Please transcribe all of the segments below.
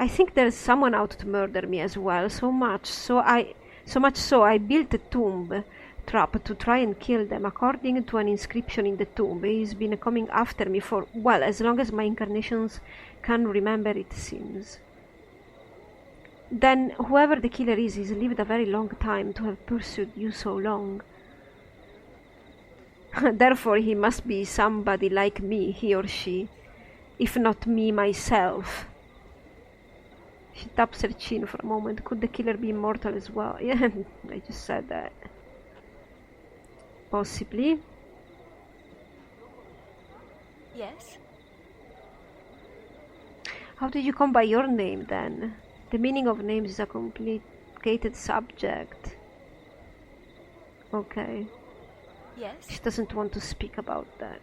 I think there's someone out to murder me as well, so much so I built a tomb trap to try and kill them. According to an inscription in the tomb, he's been coming after me for, well, as long as my incarnations can remember, it seems. Then whoever the killer is, he's lived a very long time to have pursued you so long. Therefore he must be somebody like me, he or she, if not me myself. She taps her chin for a moment. Could the killer be immortal as well? Yeah, I just said that. Possibly. Yes? How did you come by your name then? The meaning of names is a complicated subject. Okay. Yes? She doesn't want to speak about that.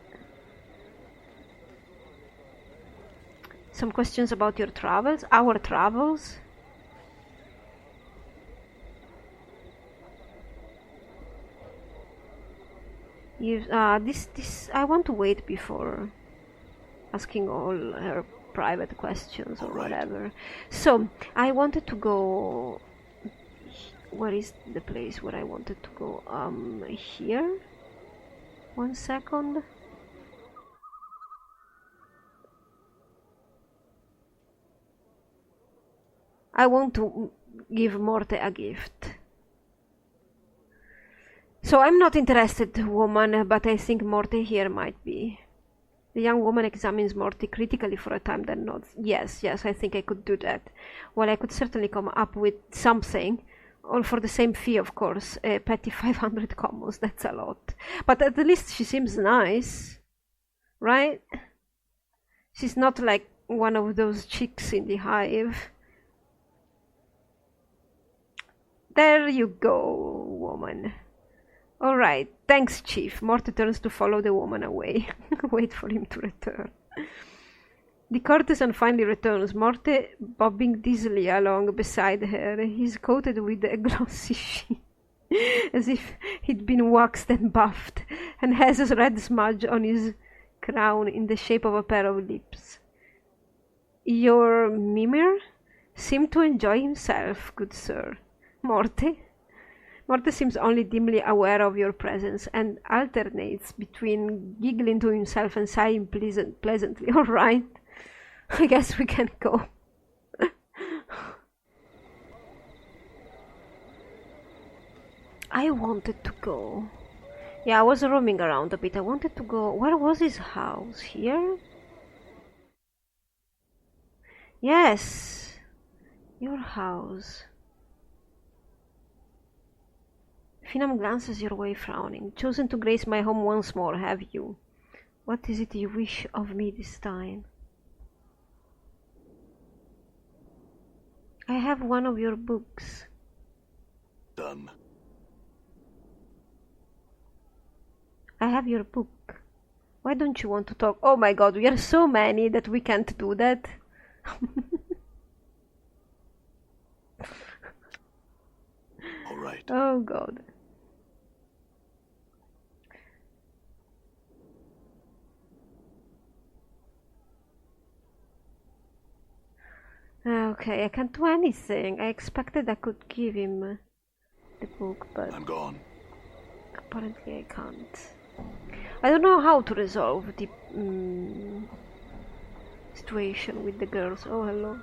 Some questions about your travels? Our travels? This I want to wait before asking all her private questions or whatever. So I wanted to go. Where is the place where I wanted to go? Here. 1 second. I want to give Morte a gift. So I'm not interested, woman, but I think Morte here might be. The young woman examines Morty critically for a time, then nods. Yes, I think I could do that. Well, I could certainly come up with something. All for the same fee, of course. Petty 500 commons, that's a lot. But at least she seems nice. Right? She's not like one of those chicks in the hive. There you go, woman. Alright, thanks, Chief. Morty turns to follow the woman away. Wait for him to return. The courtesan finally returns, Morty bobbing dizzily along beside her. He's coated with a glossy sheen, as if he'd been waxed and buffed, and has a red smudge on his crown in the shape of a pair of lips. Your mimir seemed to enjoy himself, good sir. Morty? Morty seems only dimly aware of your presence and alternates between giggling to himself and sighing pleasantly. All right, I guess we can go. I wanted to go. Yeah, I was roaming around a bit. I wanted to go. Where was his house? Here? Yes, your house. Finam glances your way, frowning. Chosen to grace my home once more, have you? What is it you wish of me this time? I have one of your books. Done. I have your book. Why don't you want to talk? Oh my god, we are so many that we can't do that. All right. Oh god. Okay, I can't do anything. I expected I could give him the book, but I'm gone. Apparently I can't. I don't know how to resolve the situation with the girls. Oh, hello.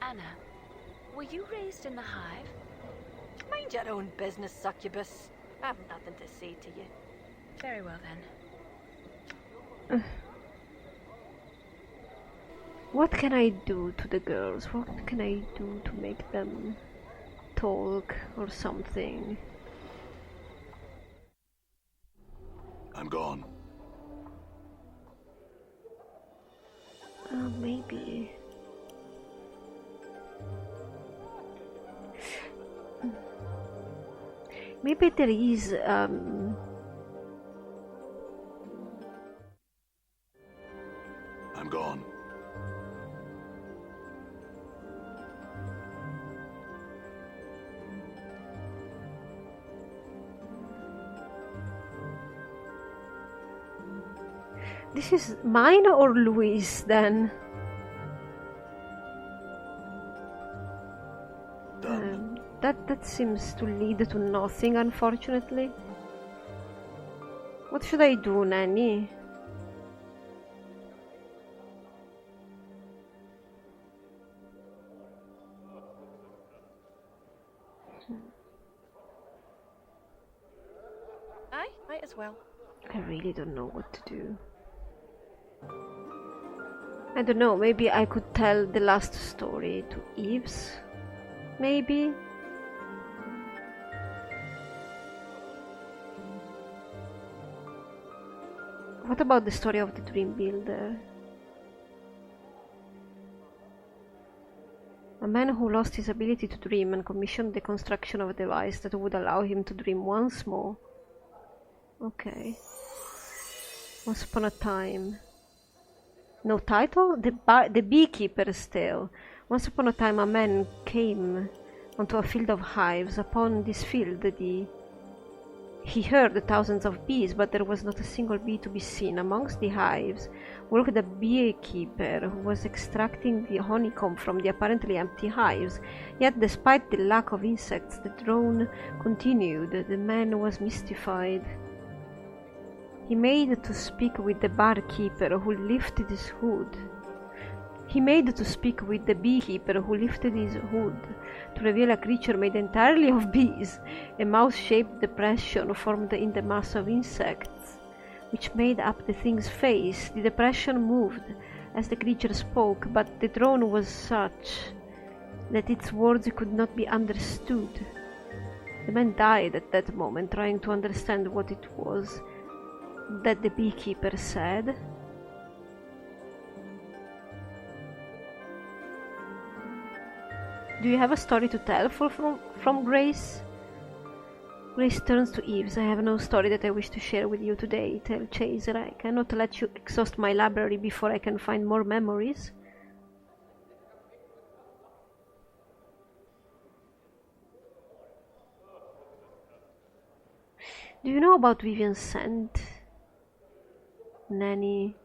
Anna, were you raised in the hive? Mind your own business, succubus. I have nothing to say to you. Very well then. What can I do to the girls? What can I do to make them talk or something? I'm gone. Maybe. Maybe there is I'm gone. This is mine or Louis then? Done. That seems to lead to nothing, unfortunately. What should I do, Nanny? Aye, might as well. I really don't know what to do. I don't know, maybe I could tell the last story to Eves? Maybe? What about the story of the Dream Builder? A man who lost his ability to dream and commissioned the construction of a device that would allow him to dream once more. Okay. Once upon a time. No title? The Beekeeper's Tale. Once upon a time a man came onto a field of hives. Upon this field he heard thousands of bees, but there was not a single bee to be seen. Amongst the hives worked a beekeeper who was extracting the honeycomb from the apparently empty hives. Yet despite the lack of insects, the drone continued. The man was mystified. He made to speak with the barkeeper who lifted his hood. He made to speak with the beekeeper who lifted his hood to reveal a creature made entirely of bees. A mouse-shaped depression formed in the mass of insects, which made up the thing's face. The depression moved as the creature spoke, but the drone was such that its words could not be understood. The man died at that moment, trying to understand what it was that the beekeeper said. Do you have a story to tell from Grace? Grace turns to Eves. I have no story that I wish to share with you today. Tell Chaser I cannot let you exhaust my library before I can find more memories. Do you know about Vivian Scent? Nanny?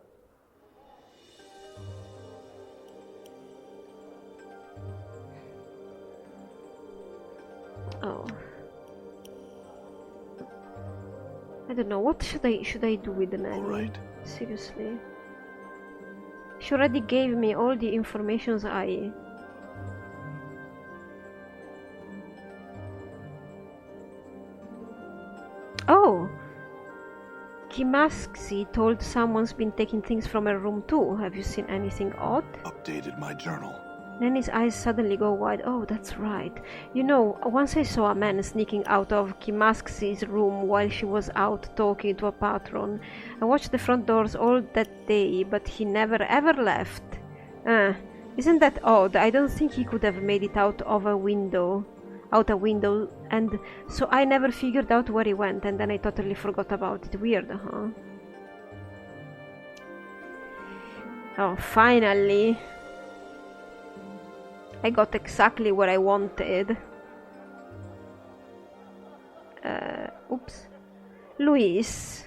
Oh. I don't know, what should I do with the nanny? Alright. Seriously. She already gave me all the informations I... Oh! Kimaxi told someone's been taking things from her room too. Have you seen anything odd? Updated my journal. Nanny's eyes suddenly go wide. Oh, that's right. You know, once I saw a man sneaking out of Kimaski's room while she was out talking to a patron. I watched the front doors all that day, but he never ever left. Isn't that odd? I don't think he could have made it out a window, and so I never figured out where he went, and then I totally forgot about it. Weird, huh? Oh, finally! I got exactly what I wanted. Oops. Louise.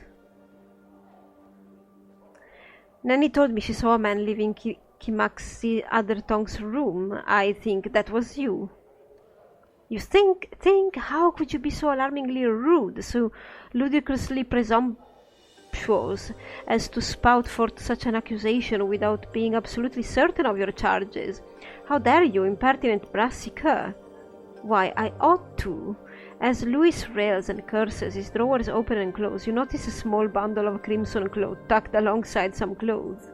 Nanny told me she saw a man leaving Kimaxi Othertongue's room. I think that was you. You think? How could you be so alarmingly rude, so ludicrously presumptuous as to spout forth such an accusation without being absolutely certain of your charges? How dare you, impertinent brassy cur? Why, I ought to. As Louis rails and curses, his drawers open and close. You notice a small bundle of crimson cloth tucked alongside some clothes.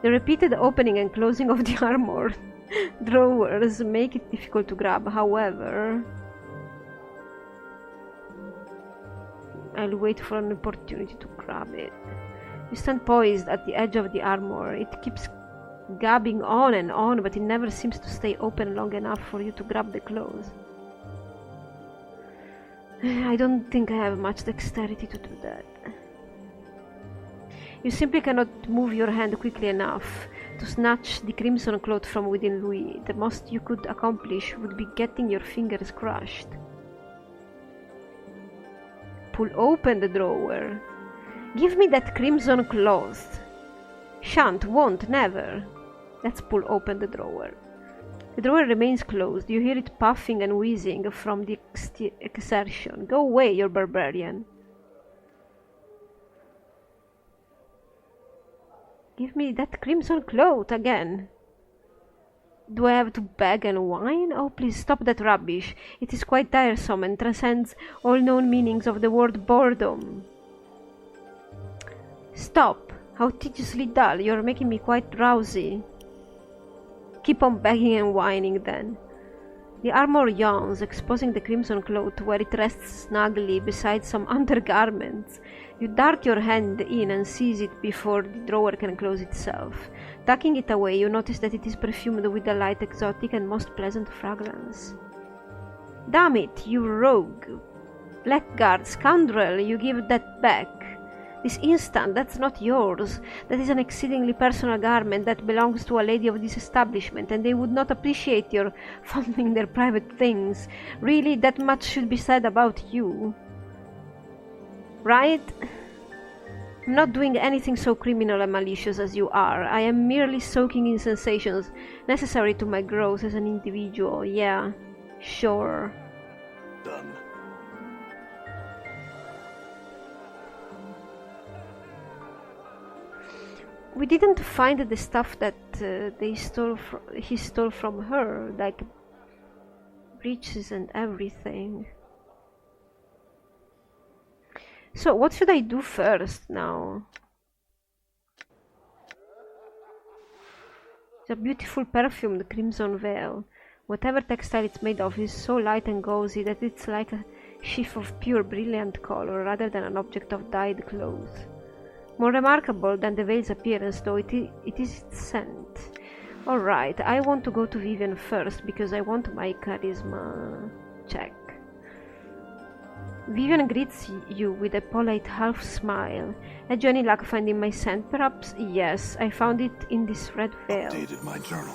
The repeated opening and closing of the armor drawers make it difficult to grab. However, I'll wait for an opportunity to grab it. You stand poised at the edge of the armor. It keeps gabbing on and on, but it never seems to stay open long enough for you to grab the clothes. I don't think I have much dexterity to do that. You simply cannot move your hand quickly enough to snatch the crimson cloth from within Louis. The most you could accomplish would be getting your fingers crushed. Pull open the drawer. Give me that crimson cloth. Shan't, won't, never. Let's pull open the drawer. The drawer remains closed. You hear it puffing and wheezing from the exertion. Go away, you barbarian. Give me that crimson cloth again. Do I have to beg and whine? Oh, please stop that rubbish. It is quite tiresome and transcends all known meanings of the word boredom. Stop. How tediously dull. You're making me quite drowsy. Keep on begging and whining then. The armor yawns, exposing the crimson cloth where it rests snugly beside some undergarments. You dart your hand in and seize it before the drawer can close itself. Tucking it away, you notice that it is perfumed with a light, exotic, and most pleasant fragrance. Damn it, you rogue! Blackguard, scoundrel, you give that back. This instant, that's not yours. That is an exceedingly personal garment that belongs to a lady of this establishment, and they would not appreciate your fondling their private things. Really, that much should be said about you. Right? I'm not doing anything so criminal and malicious as you are. I am merely soaking in sensations necessary to my growth as an individual. Yeah, sure. Done. We didn't find the stuff that he stole from her, like breeches and everything. So what should I do first now? It's a beautiful perfumed crimson veil. Whatever textile it's made of is so light and gauzy that it's like a sheaf of pure brilliant color rather than an object of dyed cloth. More remarkable than the veil's appearance, though, it is its scent. Alright, I want to go to Vivian first because I want my charisma check. Vivian greets you with a polite half smile. Had you any luck finding my scent, perhaps? Yes, I found it in this red veil. Updated my journal.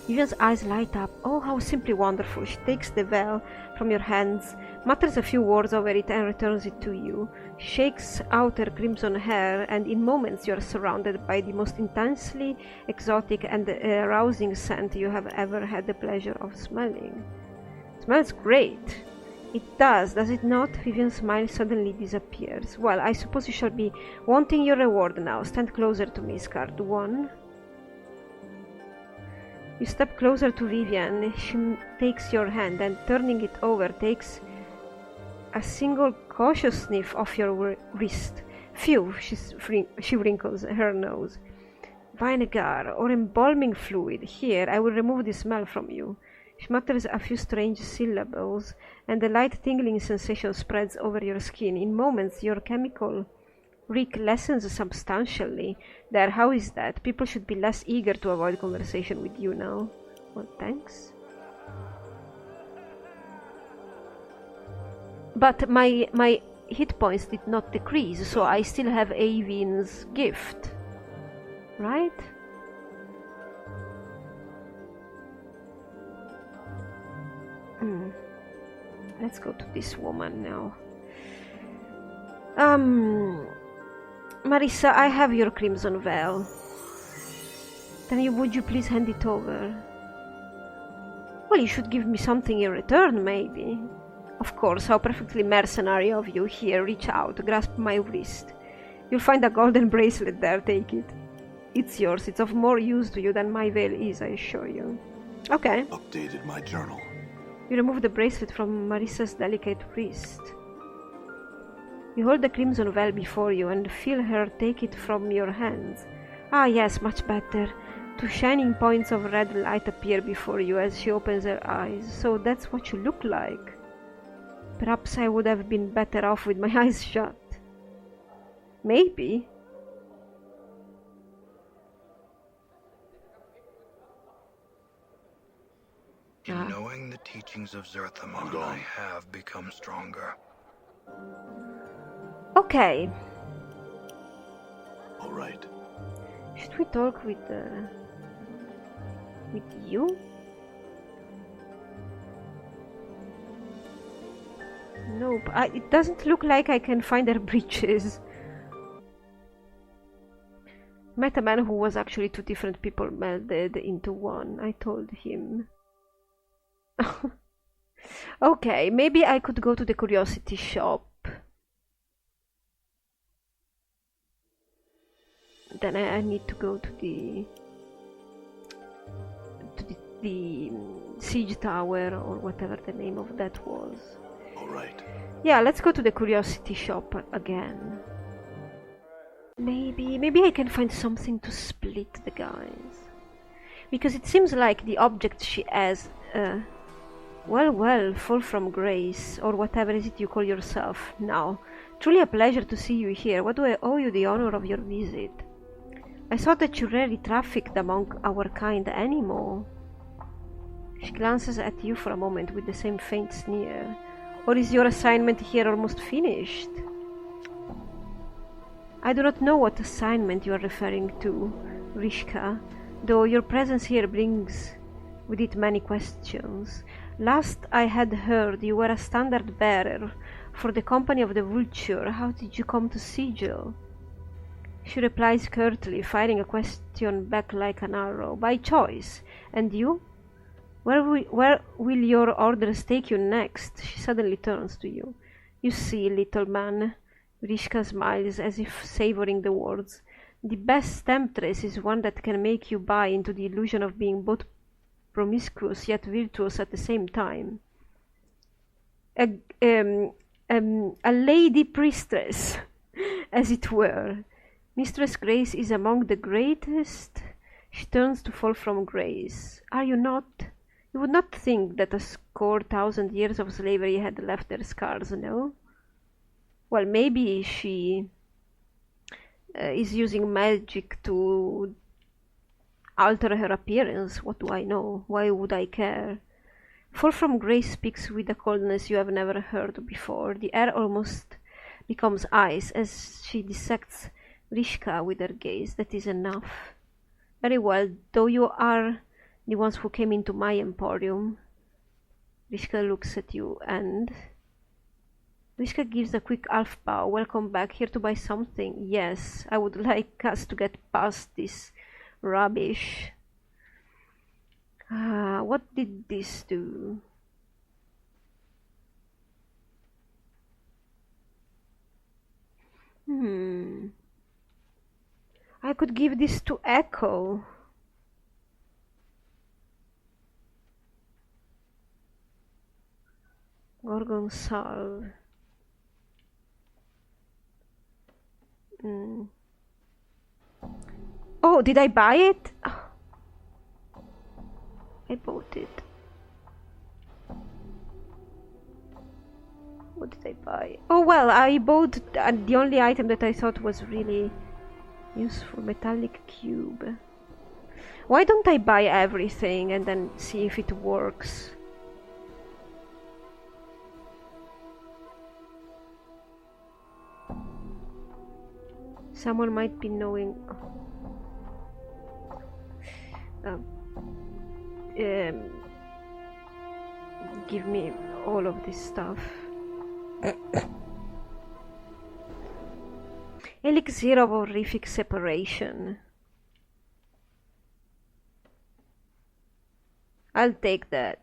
Vivian's eyes light up. Oh, how simply wonderful. She takes the veil from your hands, mutters a few words over it and returns it to you. She shakes out her crimson hair, and in moments you are surrounded by the most intensely exotic and arousing scent you have ever had the pleasure of smelling. It smells great. It does it not? Vivian's smile suddenly disappears. Well, I suppose you shall be wanting your reward now. Stand closer to me, Scarred One. You step closer to Vivian. She takes your hand and, turning it over, takes a single cautious sniff off your wrist. Phew, she wrinkles her nose. Vinegar or embalming fluid. Here, I will remove the smell from you. She mutters a few strange syllables, and a light tingling sensation spreads over your skin. In moments, your chemical reek lessens substantially. There, how is that? People should be less eager to avoid conversation with you now. Well, thanks. But my hit points did not decrease, so I still have Avin's gift. Right? Let's go to this woman now. Marissa, I have your crimson veil. Then would you please hand it over? Well, you should give me something in return, maybe. Of course, how perfectly mercenary of you. Here, reach out, grasp my wrist. You'll find a golden bracelet there, take it. It's yours, it's of more use to you than my veil is, I assure you. Okay. Updated my journal. You remove the bracelet from Marissa's delicate wrist. You hold the crimson veil before you and feel her take it from your hands. Ah yes, much better. Two shining points of red light appear before you as she opens her eyes. So that's what you look like. Perhaps I would have been better off with my eyes shut. Maybe. In knowing the teachings of Zerthamon, I have become stronger. Okay. All right. Should we talk with you? Nope. It doesn't look like I can find her breeches. Met a man who was actually two different people melded into one, I told him. Okay, maybe I could go to the curiosity shop. Then I need to go to the siege tower, or whatever the name of that was. All right. Yeah, let's go to the curiosity shop again. Maybe I can find something to split the guys. Because it seems like the object she has, well, fall from grace, or whatever is it you call yourself now. Truly a pleasure to see you here. What do I owe you the honor of your visit? I thought that you rarely trafficked among our kind anymore. She glances at you for a moment with the same faint sneer. Or is your assignment here almost finished? I do not know what assignment you are referring to, Rishka, though your presence here brings with it many questions. Last I had heard you were a standard bearer for the company of the Vulture. How did you come to Sigil? She replies curtly, firing a question back like an arrow. By choice. And you? Where will your orders take you next? She suddenly turns to you. You see, little man. Rishka smiles as if savoring the words. The best temptress is one that can make you buy into the illusion of being both promiscuous yet virtuous at the same time. A lady priestess, as it were. Mistress Grace is among the greatest. She turns to fall from grace. Are you not? You would not think that 1,000 years of slavery had left their scars, no? Well, maybe she is using magic to alter her appearance. What do I know? Why would I care? Fall from grace speaks with a coldness you have never heard before. The air almost becomes ice as she dissects Rishka with her gaze. That is enough. Very well, though you are the ones who came into my emporium. Rishka looks at you and... Rishka gives a quick half bow. Welcome back. Here to buy something? Yes, I would like us to get past this rubbish. What did this do? I could give this to Echo. Gorgon Salve. Oh, did I buy it? Oh. I bought it. What did I buy? Oh well, I bought the only item that I thought was really useful, metallic cube. Why don't I buy everything and then see if it works? Someone might be knowing. Give me all of this stuff. Elixir of horrific separation. I'll take that.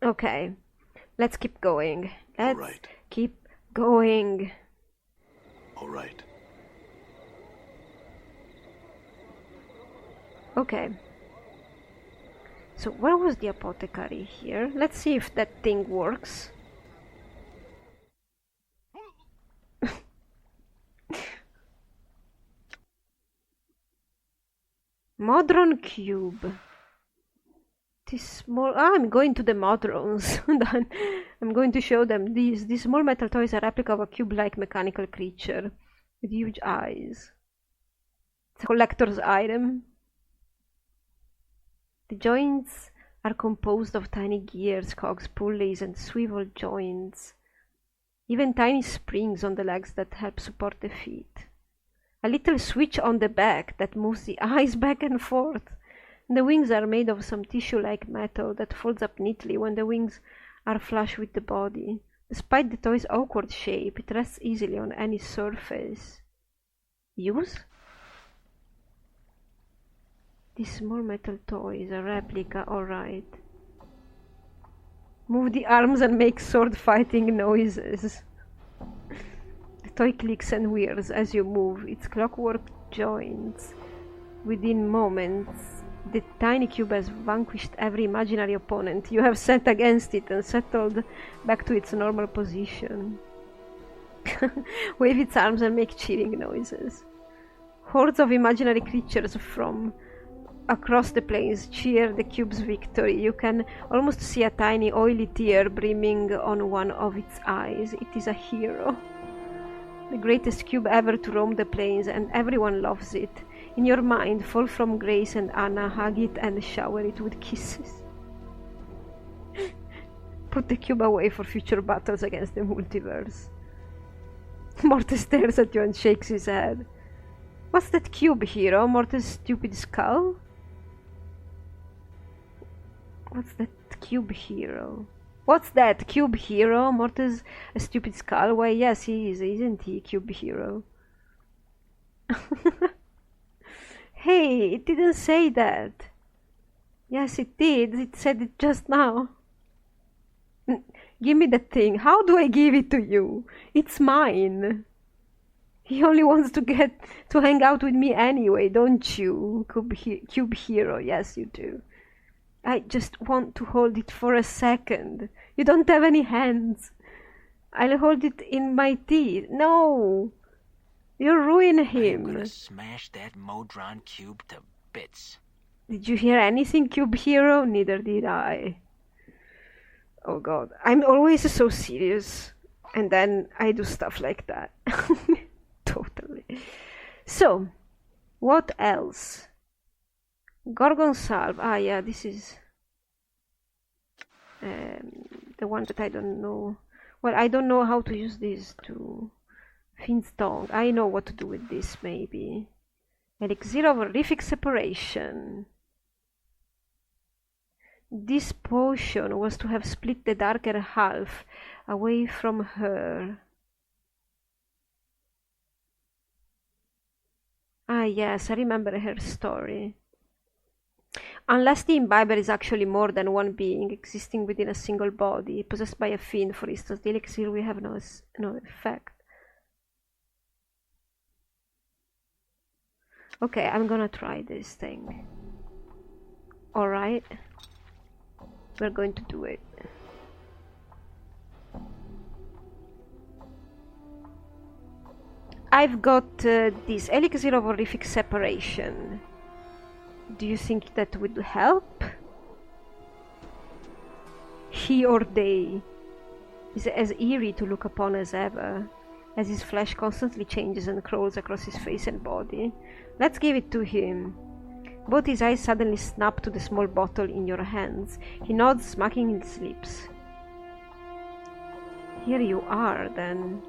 Okay, let's keep going. Let's keep going. All right. Okay. So where was the apothecary here? Let's see if that thing works. Modron cube. This small... I'm going to the Modrons. I'm going to show them these. This small metal toy is a replica of a cube-like mechanical creature with huge eyes. It's a collector's item. The joints are composed of tiny gears, cogs, pulleys, and swivel joints. Even tiny springs on the legs that help support the feet. A little switch on the back that moves the eyes back and forth. And the wings are made of some tissue-like metal that folds up neatly when the wings are flush with the body. Despite the toy's awkward shape, it rests easily on any surface. Use? This small metal toy is a replica, alright. Move the arms and make sword fighting noises. The toy clicks and whirs as you move, its clockwork joints. Within moments, the tiny cube has vanquished every imaginary opponent you have set against it and settled back to its normal position. Wave its arms and make cheering noises. Hordes of imaginary creatures from across the plains cheer the cube's victory. You can almost see a tiny oily tear brimming on one of its eyes. It is a hero. The greatest cube ever to roam the plains, and everyone loves it. In your mind, fall from Grace and Anna, hug it and shower it with kisses. Put the cube away for future battles against the multiverse. Morte stares at you and shakes his head. What's that cube, hero? Morte's stupid skull? What's that cube, hero? What's that cube, hero? Morte's a stupid skull? Why, yes, he is, isn't he, cube hero? Hey, it didn't say that. Yes, it did. It said it just now. Give me that thing. How do I give it to you? It's mine. He only wants to get to hang out with me anyway, don't you, cube hero? Yes, you do. I just want to hold it for a second. You don't have any hands. I'll hold it in my teeth. No! You'll ruin him. I'm gonna smash that Modron cube to bits. Did you hear anything, cube hero? Neither did I. Oh god, I'm always so serious. And then I do stuff like that. Totally. So, what else? Gorgon Salve. Ah, yeah, this is the one that I don't know. Well, I don't know how to use this to Fiend's Tongue. I know what to do with this, maybe. Elixir of Horrific Separation. This potion was to have split the darker half away from her. Ah, yes, I remember her story. Unless the imbiber is actually more than one being existing within a single body, possessed by a fiend, for instance, the elixir will have no effect. Okay, I'm gonna try this thing. Alright. We're going to do it. I've got this elixir of horrific separation. Do you think that would help? He or they is as eerie to look upon as ever, as his flesh constantly changes and crawls across his face and body. Let's give it to him. Both his eyes suddenly snap to the small bottle in your hands. He nods, smacking his lips. Here you are, then.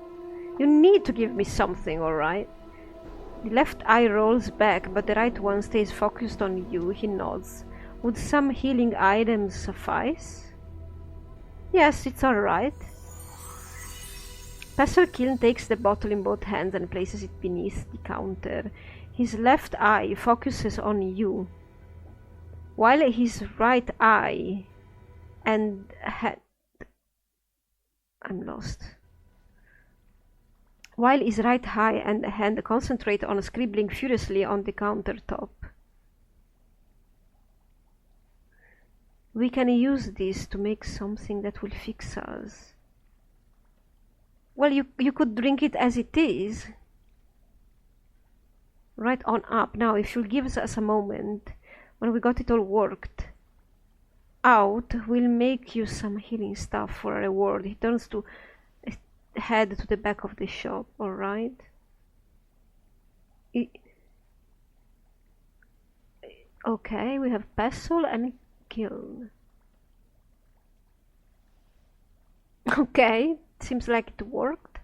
You need to give me something, alright? The left eye rolls back, but the right one stays focused on you. He nods. Would some healing items suffice? Yes, it's alright. Pestilkin takes the bottle in both hands and places it beneath the counter. His left eye focuses on you, while his right eye and head... I'm lost. While his right eye and hand concentrate on scribbling furiously on the countertop. We can use this to make something that will fix us. Well, you could drink it as it is. Right on up. Now, if you'll give us a moment, when we got it all worked out, we'll make you some healing stuff for a reward. He turns to head to the back of the shop, alright? Okay, we have pestle and kiln. Okay, seems like it worked.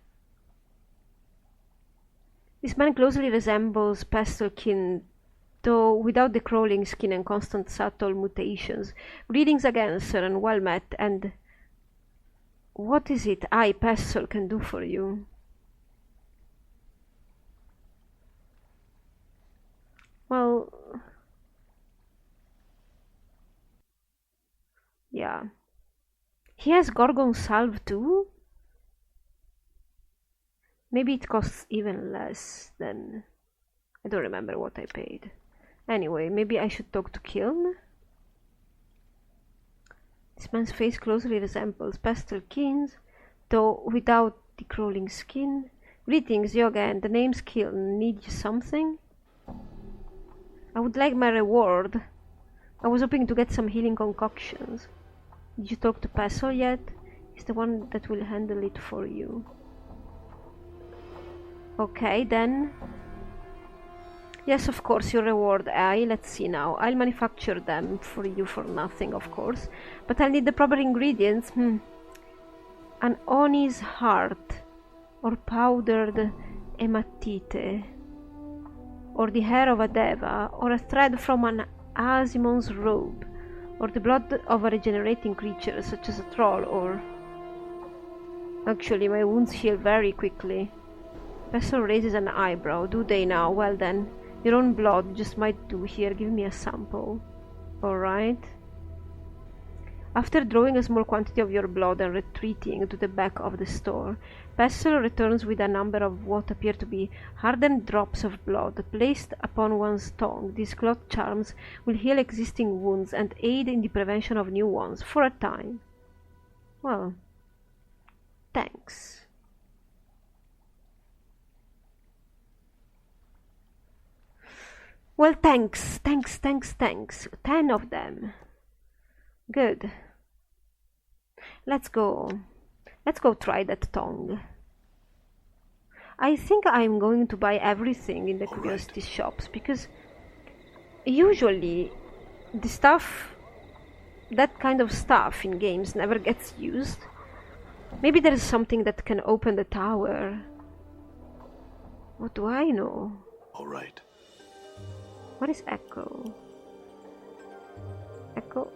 This man closely resembles Pestilkin, though without the crawling skin and constant subtle mutations. Greetings again, sir, and well met, and What is it I, Pestle, can do for you? Well, yeah. He has Gorgon Salve too? Maybe it costs even less than... I don't remember what I paid. Anyway, maybe I should talk to Kiln? This man's face closely resembles Pestle Keen's, though without the crawling skin. Greetings, Yoga, the name's Kiln. Need you something? I would like my reward. I was hoping to get some healing concoctions. Did you talk to Pestle yet? He's the one that will handle it for you. Okay, then. Yes, of course, your reward, let's see now. I'll manufacture them for you for nothing, of course. But I'll need the proper ingredients. An Oni's heart, or powdered hematite, or the hair of a deva, or a thread from an Asimon's robe, or the blood of a regenerating creature, such as a troll, or... Actually, my wounds heal very quickly. Pestle raises an eyebrow. Do they now? Well then. Your own blood just might do. Here, give me a sample. Alright. After drawing a small quantity of your blood and retreating to the back of the store, Pestle returns with a number of what appear to be hardened drops of blood placed upon one's tongue. These cloth charms will heal existing wounds and aid in the prevention of new ones, for a time. Well, thanks. Well, thanks. 10 of them. Good. Let's go try that tongue. I think I'm going to buy everything in the curiosity shops, because usually the stuff, that kind of stuff in games never gets used. Maybe there is something that can open the tower. What do I know? Alright. What is Echo? Echo?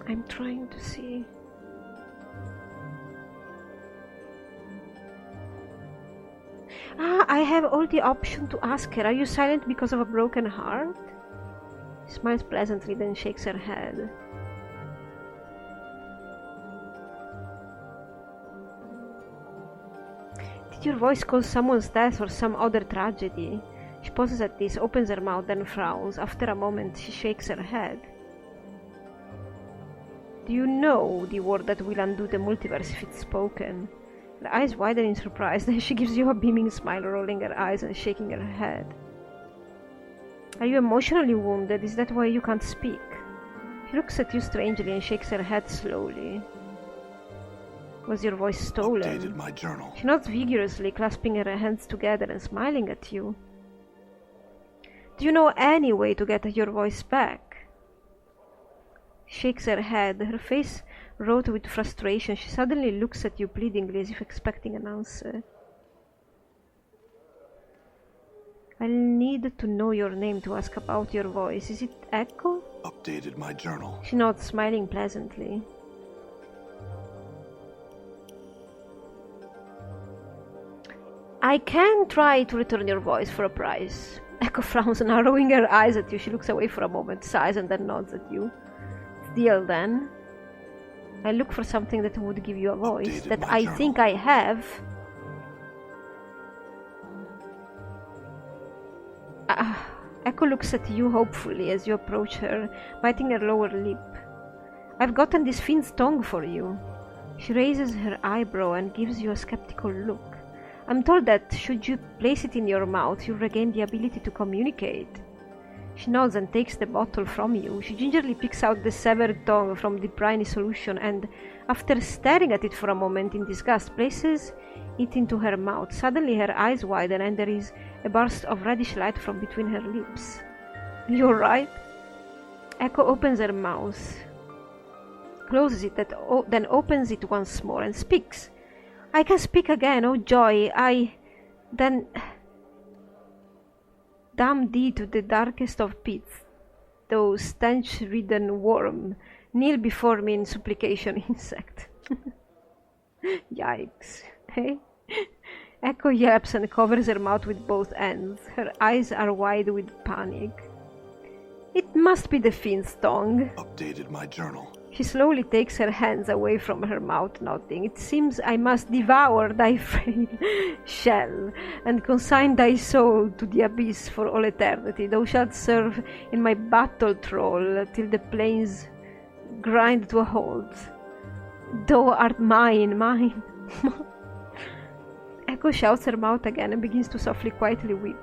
I'm trying to see. I have all the option to ask her. Are you silent because of a broken heart? She smiles pleasantly, then shakes her head. Did your voice cause someone's death or some other tragedy? She pauses at this, opens her mouth, then frowns. After a moment, she shakes her head. Do you know the word that will undo the multiverse if it's spoken? Her eyes widen in surprise, then she gives you a beaming smile, rolling her eyes and shaking her head. Are you emotionally wounded? Is that why you can't speak? She looks at you strangely and shakes her head slowly. Was your voice stolen? Updated my journal. She nods vigorously, clasping her hands together and smiling at you. Do you know any way to get your voice back? She shakes her head, her face wrought with frustration. She suddenly looks at you pleadingly, as if expecting an answer. I'll need to know your name to ask about your voice. Is it Echo? Updated my journal. She nods, smiling pleasantly. I can try to return your voice for a price. Echo frowns, narrowing her eyes at you. She looks away for a moment, sighs, and then nods at you. Deal, then. I look for something that would give you a voice. Updated that my I journal. think I have. Echo looks at you hopefully as you approach her, biting her lower lip. I've gotten this fiend's tongue for you. She raises her eyebrow and gives you a skeptical look. I'm told that, should you place it in your mouth, you'll regain the ability to communicate. She nods and takes the bottle from you. She gingerly picks out the severed tongue from the briny solution and, after staring at it for a moment in disgust, places it into her mouth. Suddenly her eyes widen and there is a burst of reddish light from between her lips. You alright? Echo opens her mouth, closes it, then opens it once more and speaks. I can speak again, oh joy, Then damn thee to the darkest of pits, thou stench-ridden worm, kneel before me in supplication, insect. Yikes. Hey? Echo yelps and covers her mouth with both ends. Her eyes are wide with panic. It must be the fiend's tongue. Updated my journal. She slowly takes her hands away from her mouth, nodding. It seems I must devour thy frail shell, and consign thy soul to the abyss for all eternity. Thou shalt serve in my battle troll till the plains grind to a halt. Thou art mine, mine. Echo shouts her mouth again and begins to softly, quietly weep.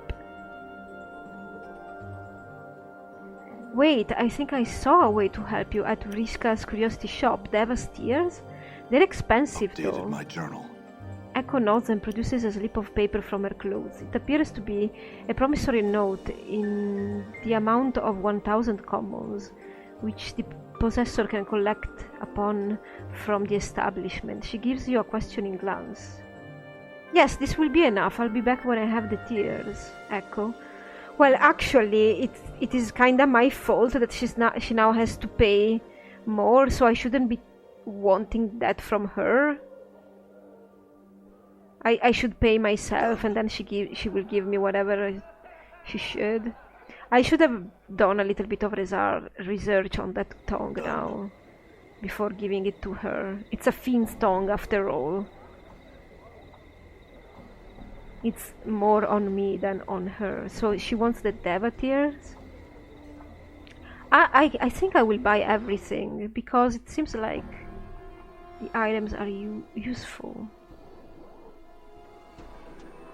Wait, I think I saw a way to help you at Vriska's curiosity shop. Deva's tears? They're expensive, Updated though. my journal. Echo nods and produces a slip of paper from her clothes. It appears to be a promissory note in the amount of 1,000 commons, which the possessor can collect upon from the establishment. She gives you a questioning glance. Yes, this will be enough. I'll be back when I have the tears, Echo. Well, actually, it is kinda my fault that she now has to pay more, so I shouldn't be wanting that from her. I should pay myself, and then she will give me whatever she should. I should have done a little bit of research on that tongue now, before giving it to her. It's a fiend's tongue, after all. It's more on me than on her. So she wants the Deva tears. I think I will buy everything, because it seems like the items are useful.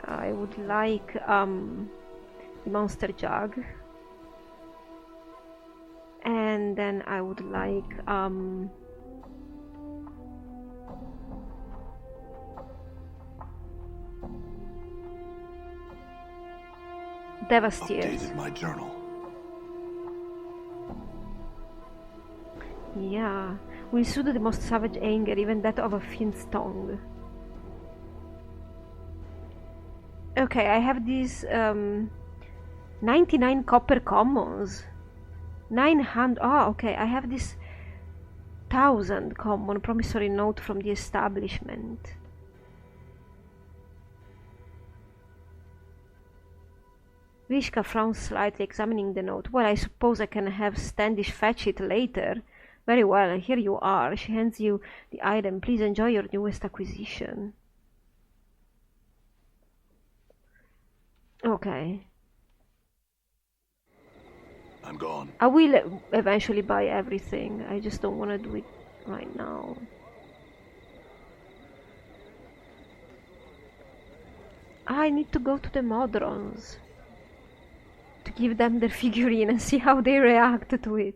I would like the monster jug, and then I would like Devasteers. Updated my journal. Yeah, will soothe the most savage anger, even that of a fiend's tongue. Okay, I have these 99 copper commons. 900. Oh, okay, I have this 1,000 common promissory note from the establishment. Vishka frowns slightly, examining the note. Well, I suppose I can have Standish fetch it later. Very well, here you are. She hands you the item. Please enjoy your newest acquisition. Okay. I'm gone. I will eventually buy everything. I just don't want to do it right now. I need to go to the Modrons to give them their figurine and see how they react to it.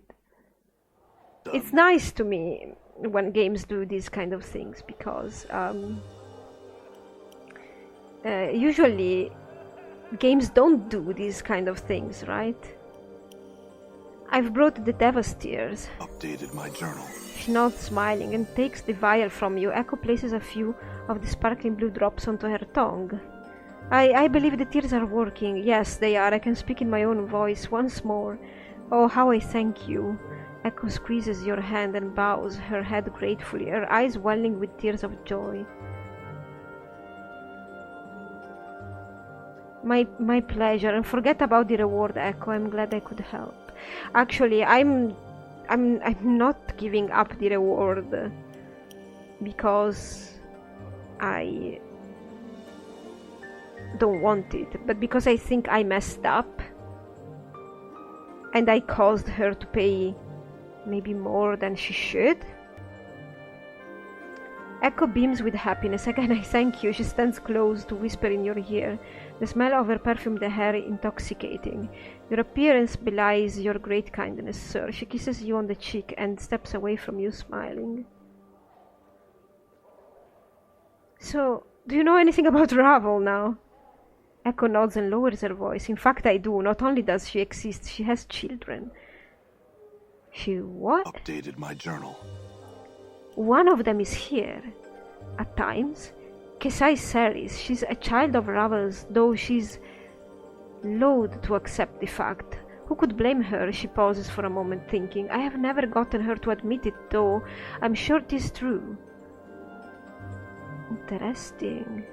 It's nice to me when games do these kind of things, because usually games don't do these kind of things, right? I've brought the Devasteers. Updated my journal. She nods, smiling, and takes the vial from you. Echo places a few of the sparkling blue drops onto her tongue. I believe the tears are working. Yes, they are. I can speak in my own voice once more. Oh, how I thank you. Echo squeezes your hand and bows her head gratefully, her eyes welling with tears of joy. My pleasure, and forget about the reward, Echo. I'm glad I could help. Actually, I'm not giving up the reward because I don't want it, but because I think I messed up and I caused her to pay maybe more than she should. Echo beams with happiness. Again, I thank you. She stands close to whisper in your ear, the smell of her perfumed hair intoxicating. Your appearance belies your great kindness, sir. She kisses you on the cheek and steps away from you, smiling. So, do you know anything about Ravel now? Echo nods and lowers her voice. In fact, I do. Not only does she exist, she has children. She what? Updated my journal. One of them is here. At times, Kesai Ceres, she's a child of Ravels, though she's loath to accept the fact. Who could blame her? She pauses for a moment, thinking. I have never gotten her to admit it, though I'm sure 'tis true. Interesting.